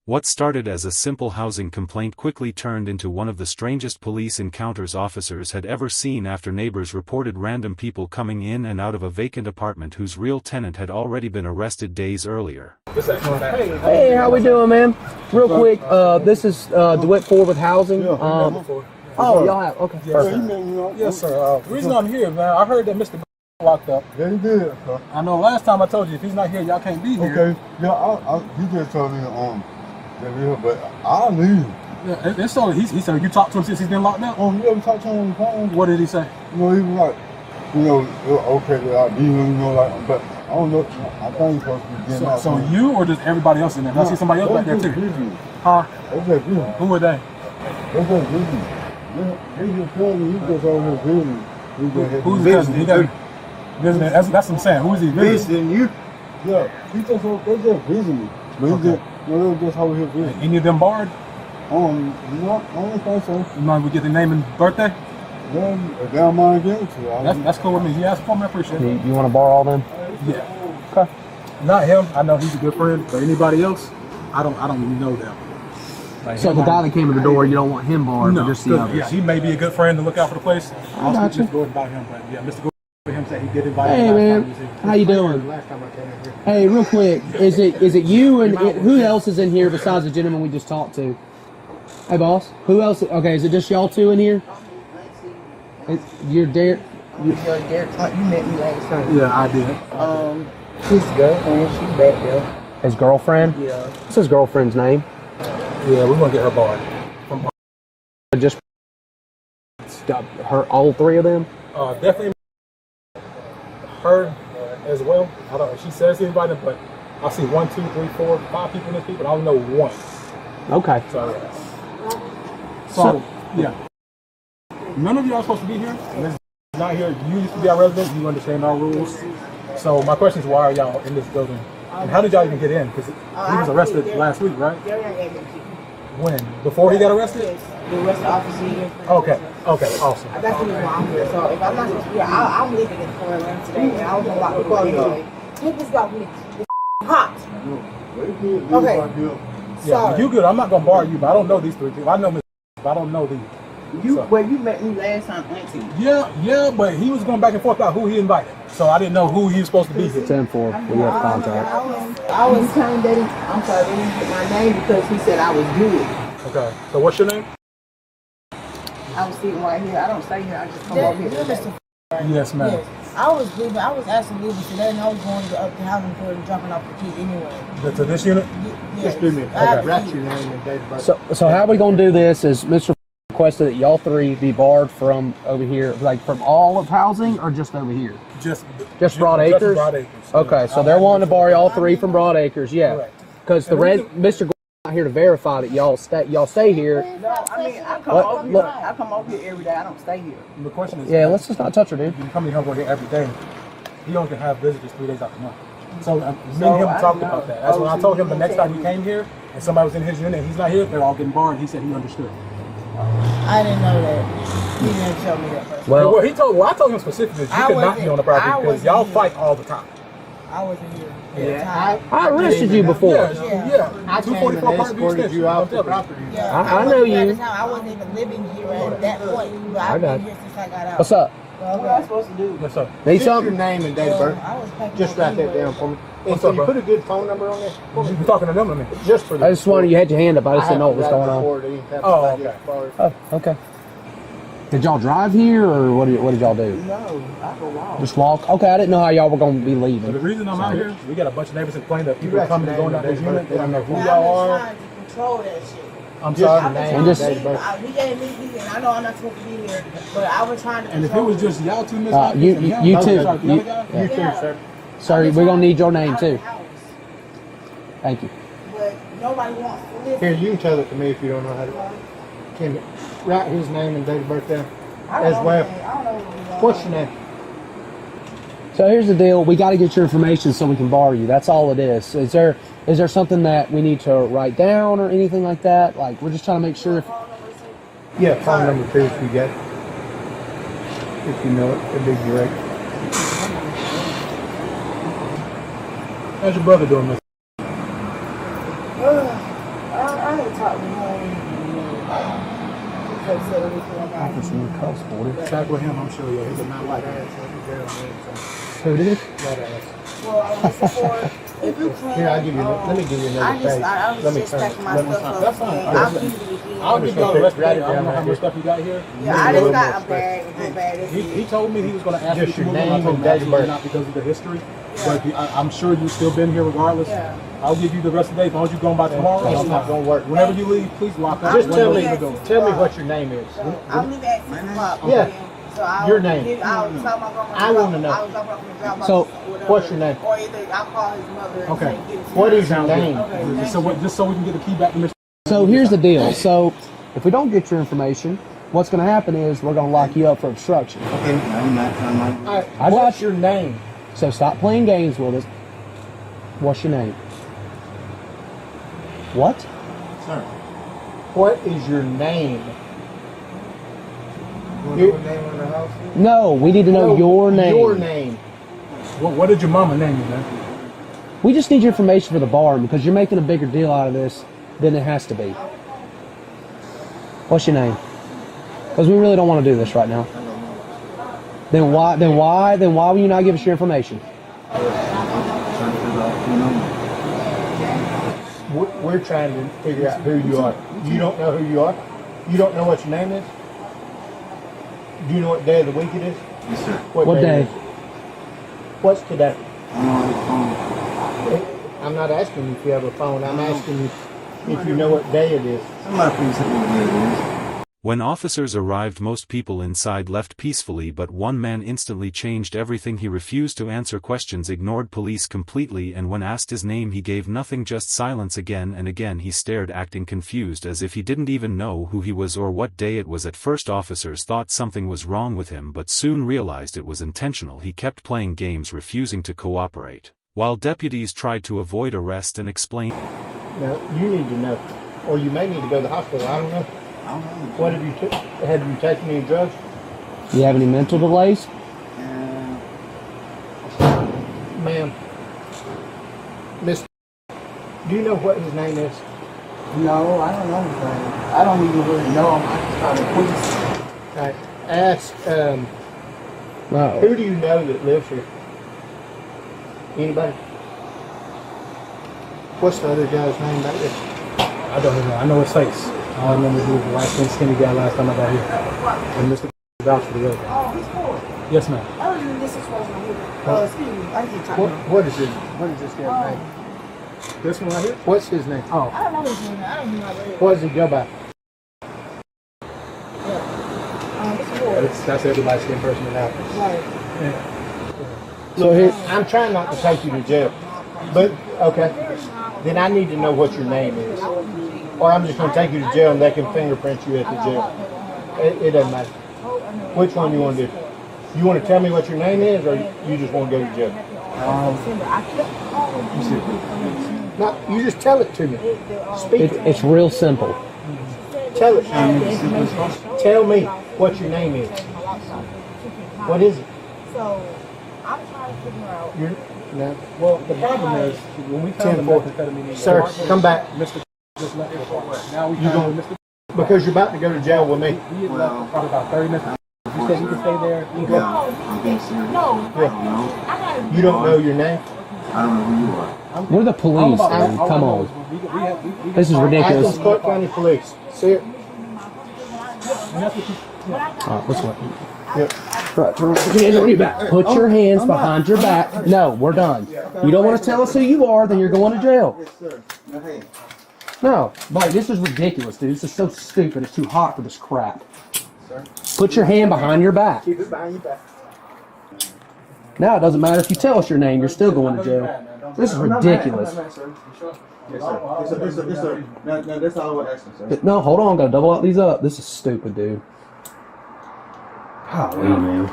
What started as a simple housing complaint quickly turned into one of the strangest police encounters officers had ever seen after neighbors reported random people coming in and out of a vacant apartment whose real tenant had already been arrested days earlier. Hey, how we doing, man? Real quick, this is DeWitt Ford with housing. Oh, y'all have, okay. Yes, sir. The reason I'm here, man, I heard that Mr. locked up. Yeah, he did, sir. I know last time I told you, if he's not here, y'all can't be here. Okay, yeah, he just told me that we here, but I'll leave. Yeah, it's so he said you talked to him since he's been locked up? Oh, you ever talked to him on the phone? What did he say? You know, he was like, you know, okay, that I'll be here, you know, like, but I don't know, I think he's supposed to be getting out. So you or just everybody else in there? I see somebody else back there too. Huh? Okay, busy. Who are they? Okay, busy. He just told me he just over here busy. Who's the cousin? He got visiting. That's what I'm saying. Who is he visiting? You? Yeah, he just they just visiting. But he just, they were just over here visiting. Any of them barred? No, I don't think so. You mind we get the name and birthday? Yeah, if they don't mind giving it to you. That's cool with me. You asked for me, I appreciate it. You want to borrow all them? Yeah. Okay. Not him. I know he's a good friend, but anybody else, I don't even know them. Like So the guy that came to the door, you don't want him borrowed, no, but just the others. yeah, he may be a good friend to look out for the place. I got you. Just go invite him, but yeah, Mr. Go him said he did invite Hey him. man, how you doing? Hey, real quick, is it you and who else is in here besides the gentleman we just talked to? Hey boss, who else? Okay, is it just y'all two in here? You're Derek. You met me last time. Yeah, I did. His girlfriend, she's back there. His girlfriend? Yeah. What's his girlfriend's name? Yeah, we're gonna get her barred. Just her, all three of them? Definitely her as well. I don't. She says anybody, but I see 1, 2, 3, 4, 5 people in this people. I don't know one. Okay. So yeah. None of y'all are supposed to be here. And this is not here. You used to be our resident. You understand our rules. So my question is, why are y'all in this building? And how did y'all even get in? Because he was arrested last week, right? When? Before he got arrested? The rest of the officer here. Okay, awesome. That's the reason why I'm here. So if I'm not supposed to be here, I'm leaving in Portland today, and I was gonna lock the door anyway. Take this guy with me. It's hot. Okay. Yeah, Sorry. you good. I'm not gonna bar you, but I don't know these 3 people. I know Miss, but I don't know these. Well, you met me last time, Auntie. Yeah, but he was going back and forth about who he invited. So I didn't know who he was supposed to be here. 10-4. We have contact. I was telling Daddy, I'm sorry, they didn't get my name because he said I was good. Okay, so what's your name? I was sitting right here. I don't stay here. I just come over here. Yes, ma'am. Yes. I was leaving. I was actually leaving today, and I was going to up the housing court and dropping off the key anyway. To this unit? Yes. Just do me. Okay. Write your name and date of birth. So how we gonna do this is Mr. requested that y'all three be barred from over here, like from all of housing or just over here? Just Broad Acres? Broad Acres. Okay, so they're wanting to bar y'all three from Broad Acres, yeah. Correct. Because Mr. not here to verify that y'all stay here. No, I mean, I come over here. I come over here every day. I don't stay here. The question is, Yeah, let's just not touch her, dude. you come to him over here every day. He only can have visitors 3 days out the month. So me and him talked about that. That's when I told him the next time he came here and somebody was in his unit and he's not here, they're all getting barred. He said he understood. I didn't know that. He didn't tell me that first. Well, I told him specifically that you could not be on the property because y'all fight all the time. I wasn't here. Yeah, I arrested you before. Yeah. I came and 244 Park View escorted you out the Extension. property. Yeah, I know you. At the time, I wasn't even living here at that point. But I've got been here since I got out. What's up? what am I supposed to do? Yes, sir. Need Just your something? name and date of birth. I was packing Just up write that anyway. down for me. And What's can up, you bro? put a good phone number on there? You be talking to them, I mean. Just for I just wanted, you had your hand up, I just didn't know what was going on. Oh, okay. Oh, okay. Did y'all drive here or what did y'all do? No, I go walk. Just walk? Okay, I didn't know how y'all were going to be So the leaving. reason I'm out here, we got a bunch of neighbors complaining that people You are coming and got going your out this name unit. and They don't know who I've y'all been are. trying to control that shit. I'm Just sorry. I've been And trying just- to leave. He gave me leave, and I know I'm not supposed to be here, but I was trying to And if it control was just y'all two, Miss you Hopkins and him, too. I'm sorry, the other You- guy? You too, sir. Sir, we're going to need your name too. House, Thank you. but nobody wants to live Here, here. you can tell it to me if you don't know how to. Can you write his name and date of birth down? I don't As know well. his name. I don't know who he is. What's your name? So here's the deal. We got to get your information so we can bar you. That's all it is. Is there something that we need to write down or anything like that? Like, we're just trying to make sure if... Yeah, phone number 2 if you got it. If you know it, it'd be great. How's your brother doing, Miss? I I didn't talk to him. Officer in cuffs, boy. Check with him, I'm sure. Yeah, he did not like that. Who did? Well, before, if you can, Here, I'll give you. Let me give you another page. I was Let me just turn it. packing my Let me- stuff up. That's fine. and I'll keep it again. I'll give y'all the rest of the day. I don't know how much stuff you got here. Yeah, I just got a bag. A bag. He told me he was going to ask Just me to your move on. I name told and him date of birth. not because of the history. But I'm sure you've still been here regardless. Yeah. I'll give you the rest of the day. As long as you're going by tomorrow, It's not gonna work. Whenever you leave, please lock up. Just tell me. Windows. Tell me what your name is. I'll leave at 6 o'clock. Yeah. So I'll Your name. I'll tell my grandma. I wanna know. I'll drop off in the drop box So, or whatever. what's your name? Or either I'll call his mother and Okay. say, get it to What her. is your name? Okay, So just so we can get the key back to Mr. So here's the deal. So if we don't get your information, what's going to happen is we're going to lock you up for obstruction. Okay. I got What's your name? So stop playing games with us. What's your name? What? Sir. What is your name? No, we need to know your name. Your name. What did your mama name you, man? We just need your information for the bar because you're making a bigger deal out of this than it has to be. What's your name? Because we really don't want to do this right now. Then why will you not give us your information? We're trying to figure out who you are. You don't know who you are? You don't know what your name is? Do you know what day of the week it is? Yes, sir. What day? it is? What's today? I'm not asking you if you have a phone. I'm asking you if you know what day it is. Somebody please help me with this. When officers arrived, most people inside left peacefully, but one man instantly changed everything. He refused to answer questions, ignored police completely, and when asked his name he gave nothing, just silence. Again and again he stared, acting confused as if he didn't even know who he was or what day it was. At first officers thought something was wrong with him, but soon realized it was intentional. He kept playing games, refusing to cooperate, while deputies tried to avoid arrest and explain. Now, you need to know. Or you may need to go to the hospital. I don't know. I don't know. What have you have you taken any drugs? Do you have any mental delays? Ma'am. Miss, do you know what his name is? No, I don't know his name. I don't even really know him. I just call him police. All right. Ask, No. who do you know that lives here? Anybody? What's the other guy's name back there? I don't know. I know his face. I remember he was the light skinned skinny guy last time I got here. And Mr. vouched for the other guy. Oh, he's cool. Yes, ma'am. I was in this situation over here. Excuse me. I keep talking. What is this guy's name? This one right here? What's his name? Oh, I don't know his name. I don't even know where. What does he go by? It's Ward. that's every light skinned person in Athens. Right. So here, I'm trying not to take you to jail. But, okay. Then I need to know what your name is. Or I'm just going to take you to jail and they can fingerprint you at the jail. It doesn't matter. Which one you want to do? You want to tell me what your name is, or you just want to go to jail? No, you just tell it to me. Speak. it's real simple. Tell it. Tell me what your name is. What is it? So, I'm trying to figure out. You're, no. Well, the problem is, when we found the 10-4. methamphetamine in Sir, the come back. Mr. just left the apartment. Now we You found gonna- Mr. Because you're about to go to jail with me. We had left for probably about 30 minutes. You said you could stay there. You go. Yeah, I'm being serious. No, Yeah. No, You don't know your name? I don't know who you are. We're the police, All dude. I Come know on. is we This is ridiculous. Athens Clark County Police. See it? Let's go. Yep. Right, put your hands on your back. Put your hands behind your back. No, we're done. You don't want to tell us who you are, then you're going to jail. Hey, No, Blake, this is ridiculous, dude. This is so stupid. It's too hot for this crap. Put your hand behind your back. Keep it behind your back. Now it doesn't matter if you tell us your name, you're still going to jail. This is ridiculous. Yes, sir. Yes, sir. No, that's all I was asking, sir. No, hold on, gotta double out these up. This is stupid, dude. Golly, man.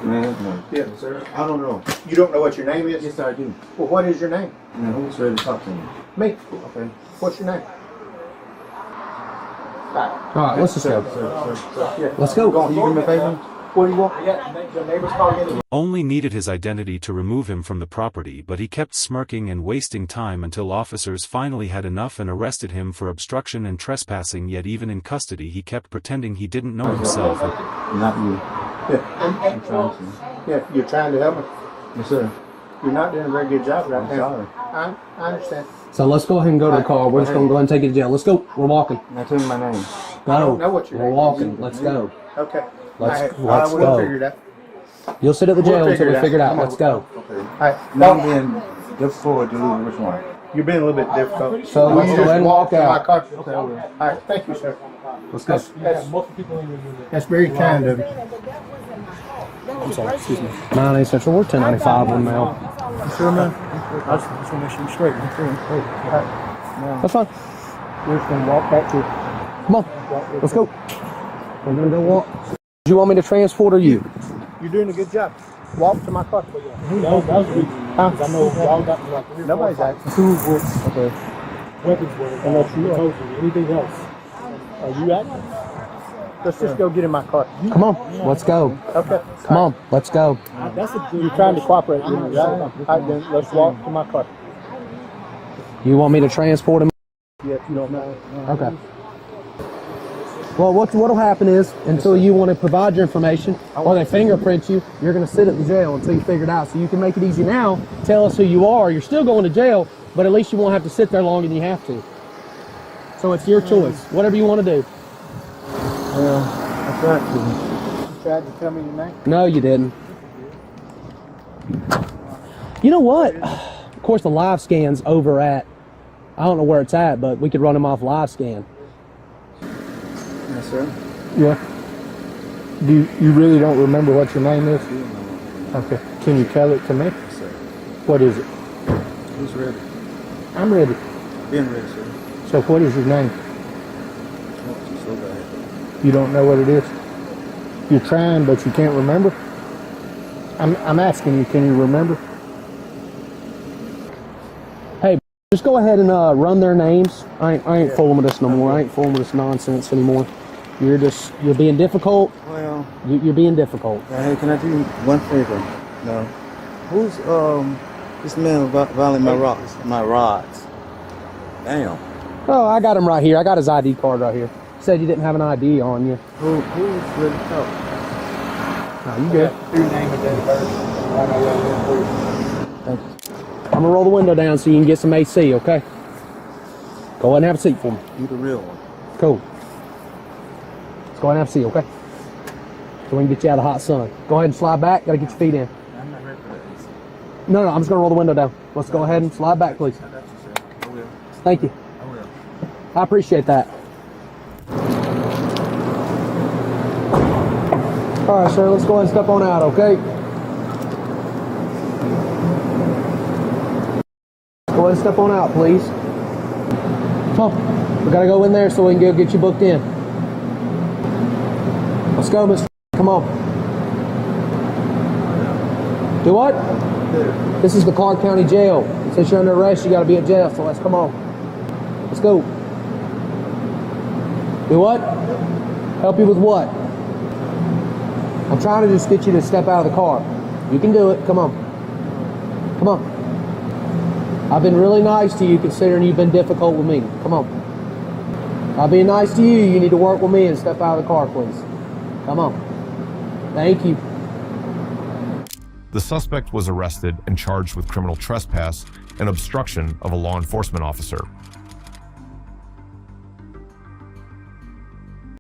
Man. Yeah, sir. I don't know. You don't know what your name is? Yes, I do. Well, what is your name? Now, who's ready to talk to me? Me. Okay. What's your name? All right, let's just go. Sir. Let's go. Can you do me a favor? What do you want? The neighbors calling in. Only needed his identity to remove him from the property, but he kept smirking and wasting time until officers finally had enough and arrested him for obstruction and trespassing. Yet even in custody he kept pretending he didn't know himself. Not you. Yeah. I'm trying to. Yeah, you're trying to help me. Yes, sir. You're not doing a very good job right I'm now. sorry. I understand. So let's go ahead and go to the car. We're just going to go ahead and take you to jail. Let's go. We're walking. Now tell me my name. Go. I don't know what your We're name is. walking. Let's go. Okay. Let's we'll go. figure it out. You'll sit at the jail We'll until we figure figure it out. Come on. Let's go. Okay. All right. Now I'm being difficult to lose which one. You're being a little bit difficult. So Will let's you go just ahead and walk to my out. car? Okay, I will. All right. Thank you, sir. Let's go. That's very kind of you. I'm sorry. Excuse me. 9A Central. We're 1095 on now. Sure, man. I just want to make sure you're straight. I'm feeling straight. That's fine. We're just going to walk back to. Come on. Let's go. We're going to go walk. Do you want me to transport or you? You're doing a good job. Walk to my car. That was good. I know y'all got like 3 or 4 Nobody's or 5 acting. tools with weapons were unless you told you anything else. Are you acting? Let's just go get in my car. Come on. Let's go. Okay. Come on. Let's go. That's a good. You're trying to cooperate with me, right? All right, then let's walk to my car. You want me to transport him? Yeah, if you don't mind. Okay. Well, what'll happen is, until you want to provide your information, or they fingerprint you, you're going to sit at the jail until you figure it out. So you can make it easy now, tell us who you are. You're still going to jail, but at least you won't have to sit there longer than you have to. So it's your choice, whatever you want to do. Well, I tried to. You tried to tell me your name? No, you didn't. You know what? Of course, the live scan's over at, I don't know where it's at, but we could run them off live scan. Yes, sir. Yeah. You really don't remember what your name is? Okay. Can you tell it to me? Yes, sir. What is it? Who's ready? I'm ready. Being ready, sir. So what is your name? Oh, so bad. You don't know what it is? You're trying, but you can't remember? I'm asking you, can you remember? Hey, just go ahead and run their names. I ain't fooling with this no more. I ain't fooling with this nonsense anymore. You're being difficult. Well, You're being difficult. hey, can I do you one favor? No. Who's this man violating my rods? Damn. Oh, I got him right here. I got his ID card right here. Said you didn't have an ID on you. Who's ready to talk? No, you good. Your name and date of birth. I know what it is for you. Thank you. I'm gonna roll the window down so you can get some AC, okay? Go ahead and have a seat for me. You the real one. Cool. Let's go ahead and have a seat, okay? So we can get you out of the hot sun. Go ahead and slide back. Gotta get your feet in. I'm not ready for that. No, I'm just gonna roll the window down. Let's go ahead and slide back, please. I got you, sir. I will. Thank you. I will. I appreciate that. All right, sir, let's go ahead and step on out, okay? Go ahead and step on out, please. Come on. We gotta go in there so we can go get you booked in. Let's go, Mr. Come on. Do what? This is the Clark County Jail. Since you're under arrest, you gotta be at jail, so let's come on. Let's go. Do what? Help you with what? I'm trying to just get you to step out of the car. You can do it. Come on. Come on. I've been really nice to you considering you've been difficult with me. Come on. I've been nice to you. You need to work with me and step out of the car, please. Come on. Thank you. The suspect was arrested and charged with criminal trespass and obstruction of a law enforcement officer.